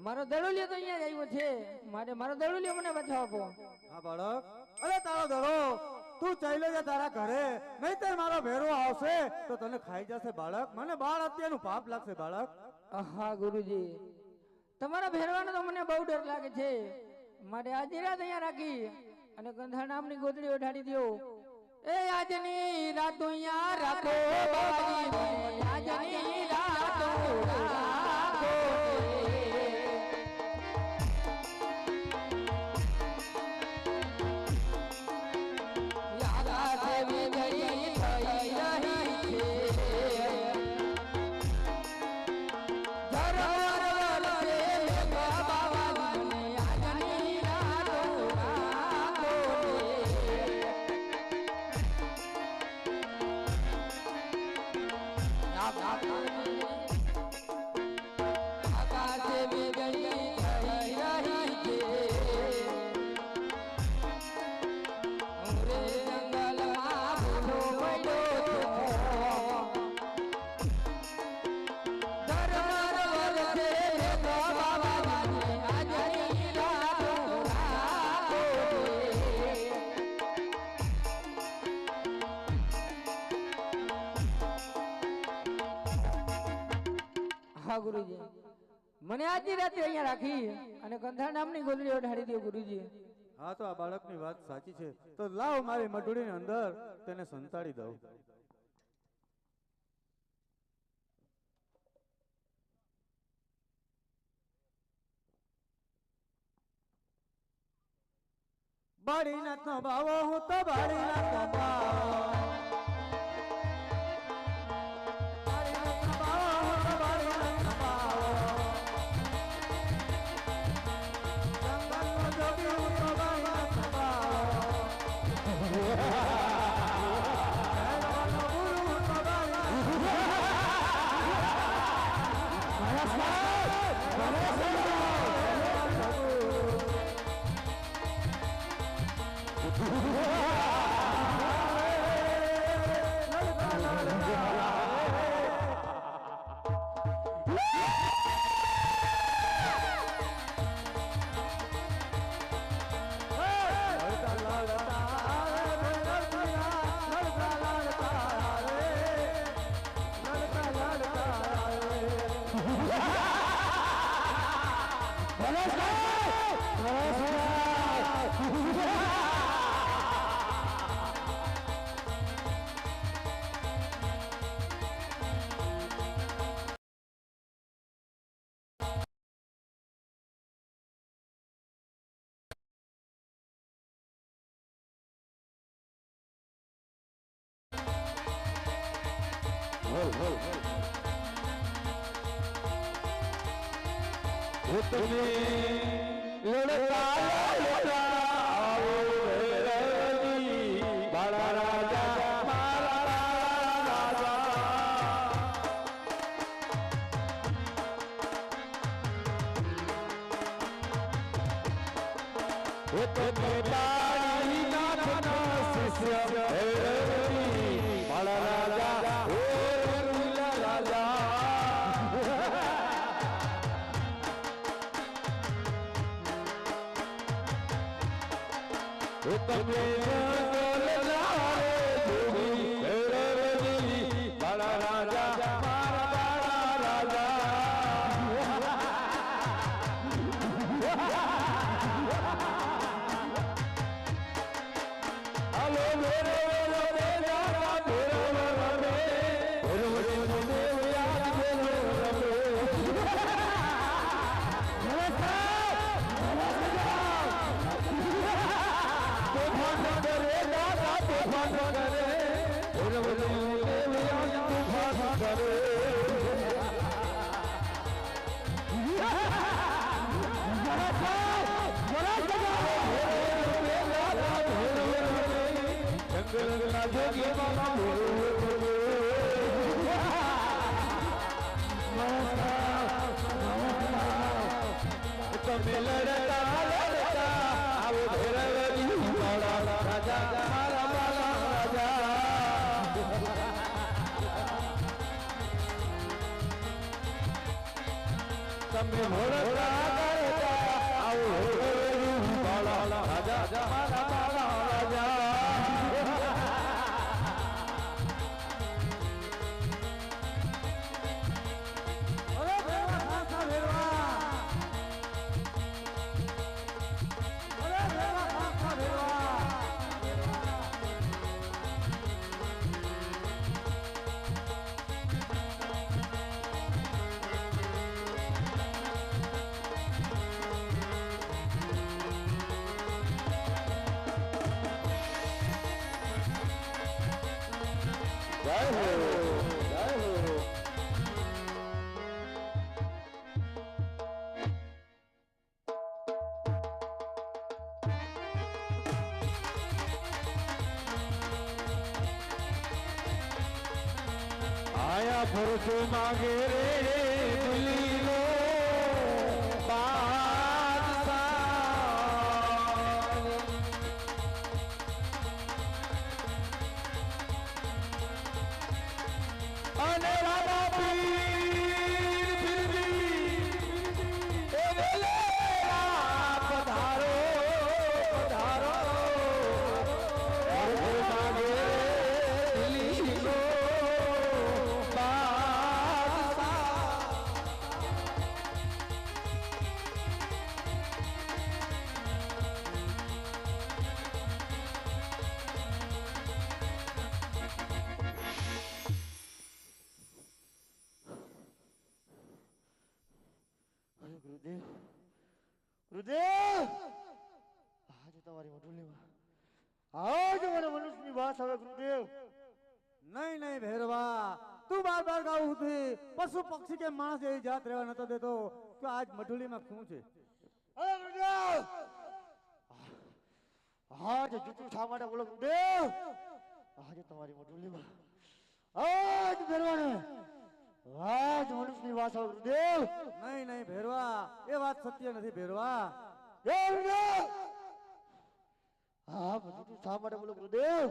મારો દડોલિયો તો અહીંયા જ આવ્યો છે, મારે મારો દડોલિયો મને બચાવો. હા બાળક, અરે તારો દડો તું ચાલે જા તારા ઘરે, નહીતર મારો ભેરો આવશે તો તને ખાઈ જશે બાળક. મને બાળ હત્યાનું પાપ લાગશે બાળક. હા ગુરુજી, તમારા ભેરવાનો તો મને બહુ ડર લાગે છે. મારે આજે રાત અહીંયા રાખી અને ગંધા નામની ગોદડી ઓઢાડી દો. એ આજની રાત અહીંયા રાખો બાબાજી, આજની રાત રાખો. ગુરુજી, મને આજની રાતે અહીંયા રાખી અને ગંધા નામની ગોદડી ઓઢાડી દો ગુરુજી. હા તો આ બાળકની વાત સાચી છે, તો લાવ મારી મઢુડીની અંદર તેને સંતાડી દઉં. બાળીનાથ નો બાવો હું તો બાળીનાથ નો બાવો. તમે ભોળા કરતા આવો બાળા રાજા મારા બાળા રાજા આયા ફરજો માગે રે દિલ્હીનો બાદશાહ અને રામા પીર ફિરદી એ વેલે પધારો પધારો ફરજો માગે રે દિલ્હીનો ગુરુદેવ ગુરુદેવ આજે તમારી મઢુલીમાં આજ મને મનુષ્યની વાત આવે ગુરુદેવ નહીં નહીં ભેરવા તું બાર બાર ગાવું હતી પશુ પક્ષી કે માણસ એવી જાત રહેવા નતો દેતો કે આજ મઢુલીમાં શું છે અરે ગુરુદેવ આજે જૂઠું શા માટે બોલો ગુરુદેવ આજે તમારી મઢુલીમાં આજ ભેરવાને આજ મનુષ્યની વાત આવે ગુરુદેવ નહીં નહીં ભેરવા એ વાત સત્ય નથી ભેરવા હા બધું શા માટે બોલો ગુરુદેવ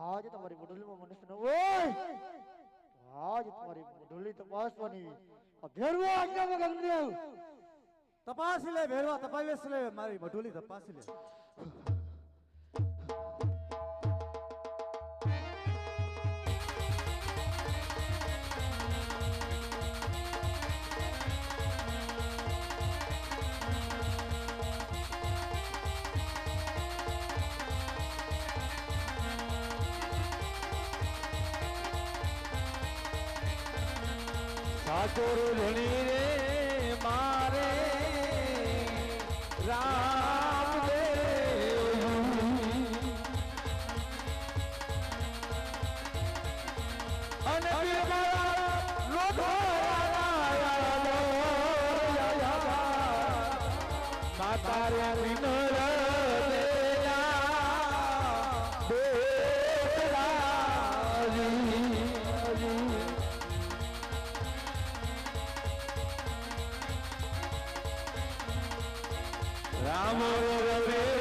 આજે તમારી મઢુલીમાં મનુષ્ય ન હોય આજ તમારી મઢુલી તપાસવાની ભેરવા આજ્ઞા ગુરુદેવ તપાસી લે ભેરવા તપાસી લે મારી મઢુલી તપાસી લે ઠાકોર ધણી રે મારે રામ દેવ અને માતા રે વિનર રામ રે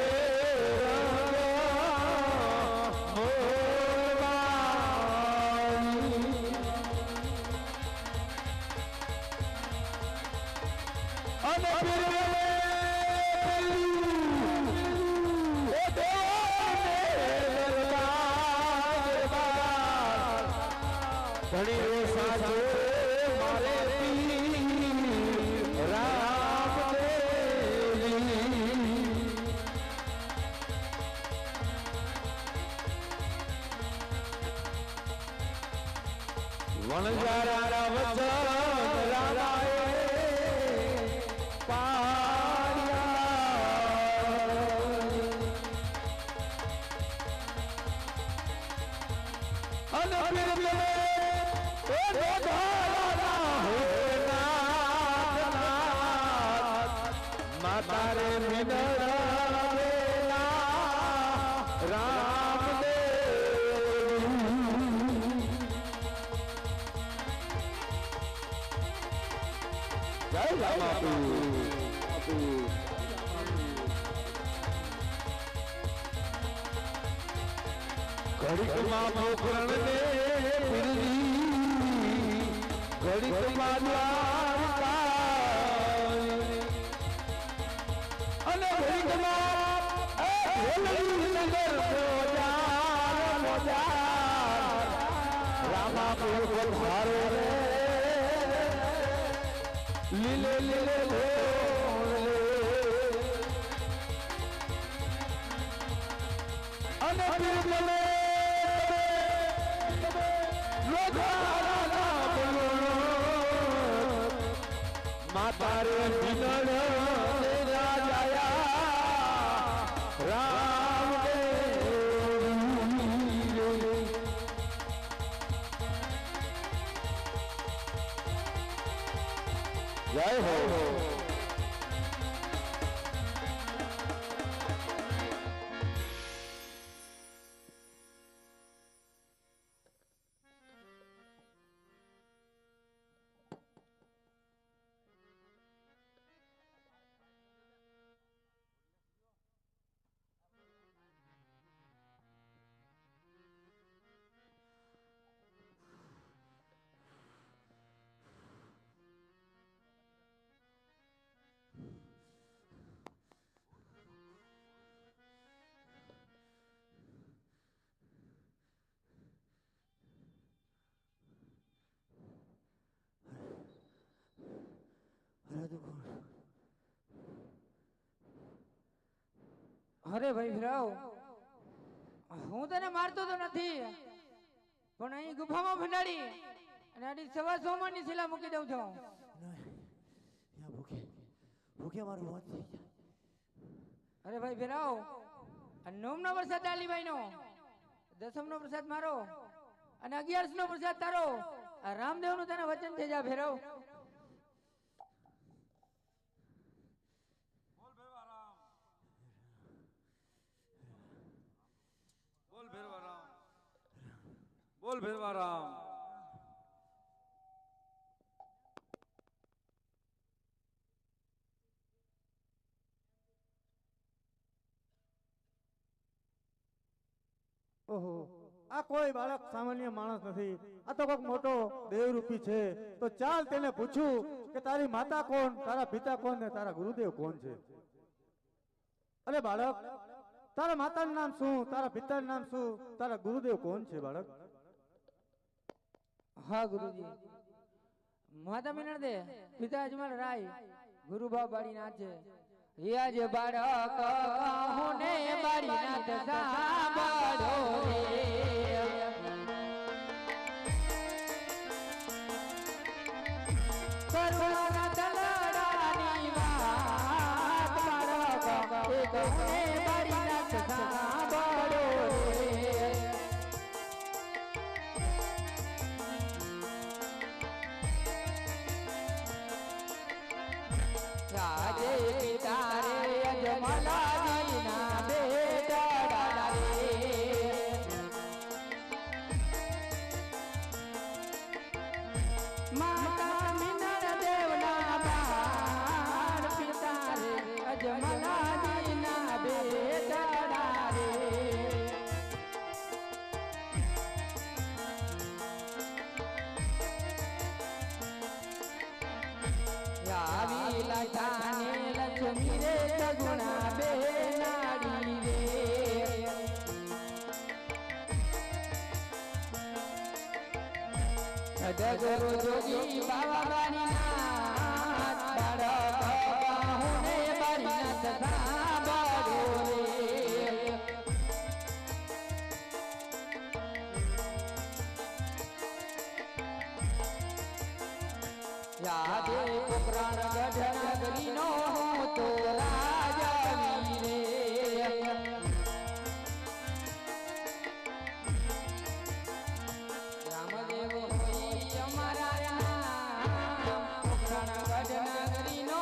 ધણી રે સાજો મારે પીર રામ વણજારા વચન રામાએ પાડ્યા અને માતા રે મિનરેલા રામ જય રામ ઘડીક માં મોકરણ ને ફિરદી ઘડીક માં દ્વારકા લીલે લીલે અને પીરગલે માતા રે વિનળ રાજાયા રામ જય હો અરે ભાઈ ભીરાવ, હું તને મારતો તો નથી, પણ અહીં ગુફામાં ભંડારી અને આડી સવા સોમવાની શિલા મૂકી દઉં છું. ભૂખે મારું મોત થઈ ગયા. અરે ભાઈ ભીરાવ, આ નોમનો પ્રસાદ આલીભાઈ નો, દસમનો પ્રસાદ મારો અને 11 નો પ્રસાદ તારો. આ રામદેવ નું તને વચન થઈ જા ભીરાવ. બોલ ભેરવારામ. ઓહો, આ કોઈ બાળક સામાન્ય માણસ નથી, આ તો કોઈક મોટો દેવરૂપી છે. તો ચાલ તેને પૂછું કે તારી માતા કોણ, તારા પિતા કોણ ને તારા ગુરુદેવ કોણ છે. અરે બાળક, તારા માતાનું નામ શું, તારા પિતાનું નામ શું, તારા ગુરુદેવ કોણ છે બાળક? હા ગુરુજી, માતા મિનળ દે, પિતા અજમલ રાય, ગુરુ બાપ બાળીનાથ છે. યાજ બાળક કહું ને બાળીનાથ સાંભળો રે. કરુણા દલડાની વાત બાળક કહું ને બાળીનાથ સાંભળો રે. રાજે પિતા રે અજમલાજી ના બેટા રે. માતા મિનળ દેવના બાળ પિતા રે અજમલાજી ના બેટા રે. આવી લજાને લક્ષ્મી રે સગુણા બેનાડી રે. સદગુરુ જોગી બાબા બાળીનાથ બાળક કહું ને બાળીનાથ સાંભળો રે. યાદે પોકરાણ ગઢ નગરીનો તો રાજા વીરે. રામદેવ હોઈ અમારા નામ, પોકરાણ ગઢ નગરીનો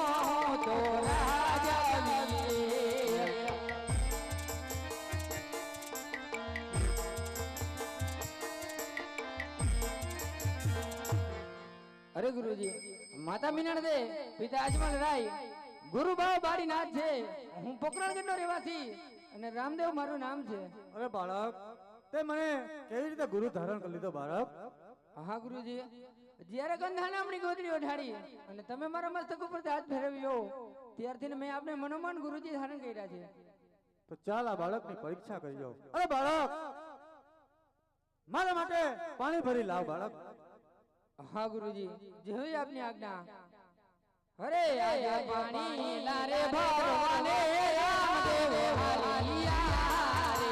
તો રાજા વીરે. અરે ગુરુજી, માતા મિનળ દે, પિતા અજમલ રાય, ગુરુ બાવ બાળીનાથ છે. હું પોકરણગઢનો રહેવાસી અને રામદેવ મારું નામ છે. અરે બાળક, તે મને કેવી રીતે ગુરુ ધારણ કરી લીધો બાળક? હા ગુરુજી, જ્યારે ગંધા નામની ગોદડી ઓઢાડી અને તમે મારા મસ્તક ઉપર હાથ ફેરવ્યો ત્યારથી મેં આપણે મનોમન ગુરુજી ધારણ કર્યા છે. તો ચાલ આ બાળકની પરીક્ષા કરી જાઓ. અરે બાળક, મારા માટે પાણી ભરી લાવ બાળક. હા ગુરુજી, જેવી આપની આજ્ઞા. અરે આજા પાણી લારે ભરવાને રામદેવ હાલિયા રે.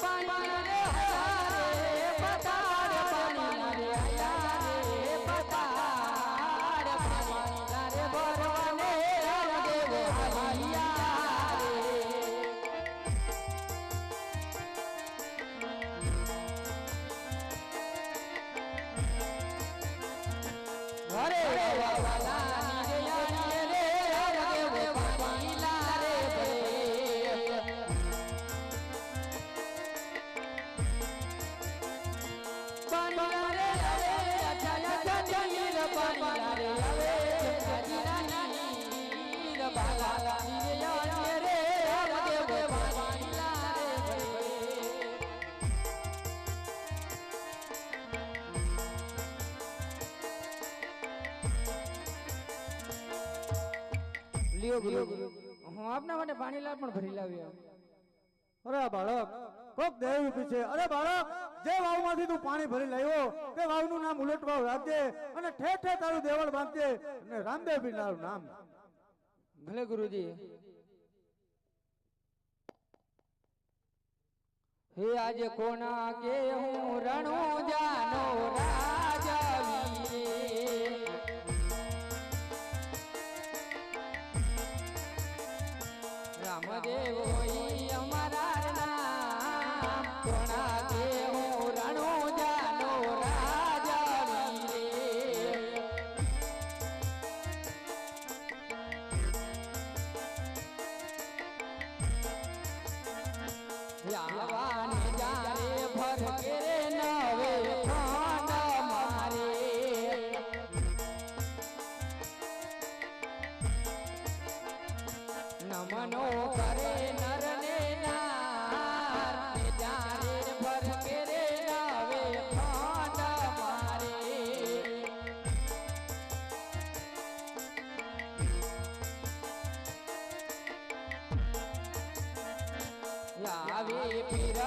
પાણી રે હારે પતાડ, પાણી રે હારે પતાડ, પાણી લારે ભરવાને રામદેવ હાલિયા રે. અરે વાલા નિરયા રે રામદેવ પાણી લારે ભરે. પાણી રે આવે અજા જમીર, પાણી રે આવે જજીરા બાલા નિરયા રે રામદેવ પાણી લારે ભરે. લ્યો ગુરુ, હું આપના માટે પાણીલાલ પણ ભરી લાવ્યો. અરે આ બાળક કોક દેવ રૂપી છે. અરે બાળક, જે વાવમાંથી તું પાણી ભરી લાવ્યો તે વાવનું નામ ઉલટ વાવ રાખજે અને ઠેર ઠેર તારું દેવળ બાંધજે અને રામદેવ પીર તારું નામ. ભલે ગુરુજી. હે આજે કોના કે હું રણુ જાનો રાજા વીરે. રામદેવ હોય અમારા નામ, કોના કે હું રણુ જાનો રાજા વીરે. યાવાને જારે ફરકે રે નવે ખંડ મારે. નમનો કરે નર ને નાર, જારે ફરકે રે નવે ખંડ મારે. લાવે પીર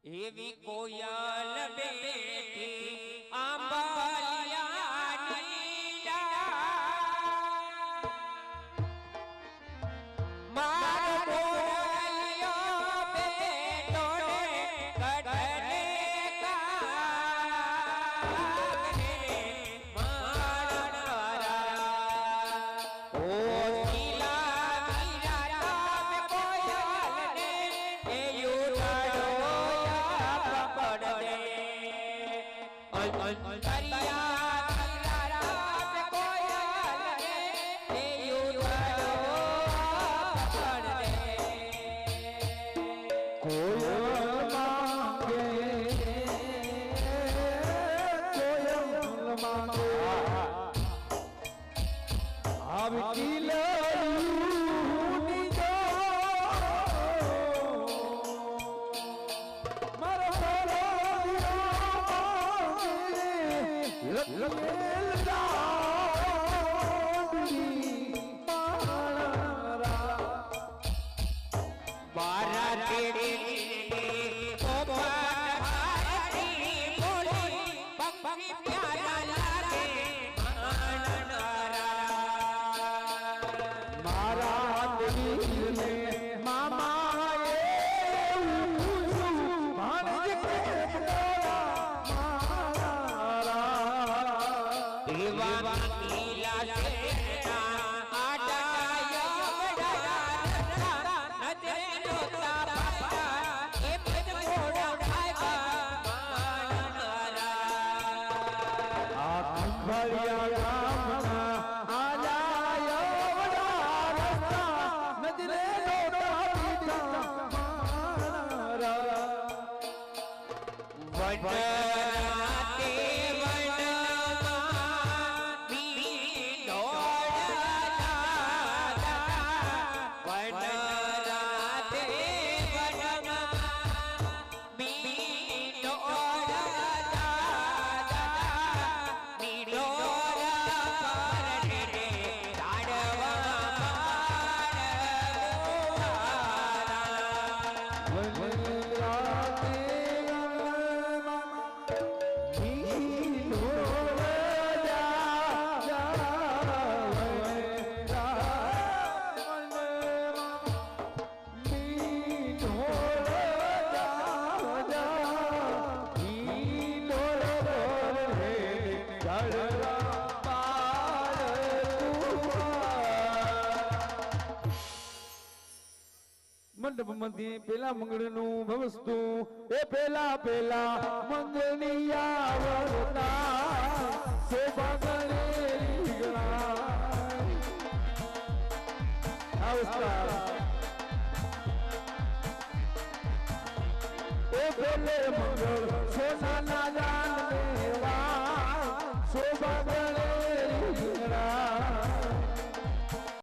એવી કોયલ બેઠી આંબાલિયાની ડાળ મારો બોલિયો બેઠો ને કઢને કાગરે મારણરા ઓ શીલા વીરા નામ કોયલને એ યુડાડો મંડપ મધ્યે પેલા મંગળનું ભવસ્તું એ પેલા પેલા મંગળની આવતા શોભા ગણેરી ગણાય એ પેલે મંગળ સોનાના જાન દેવા શોભા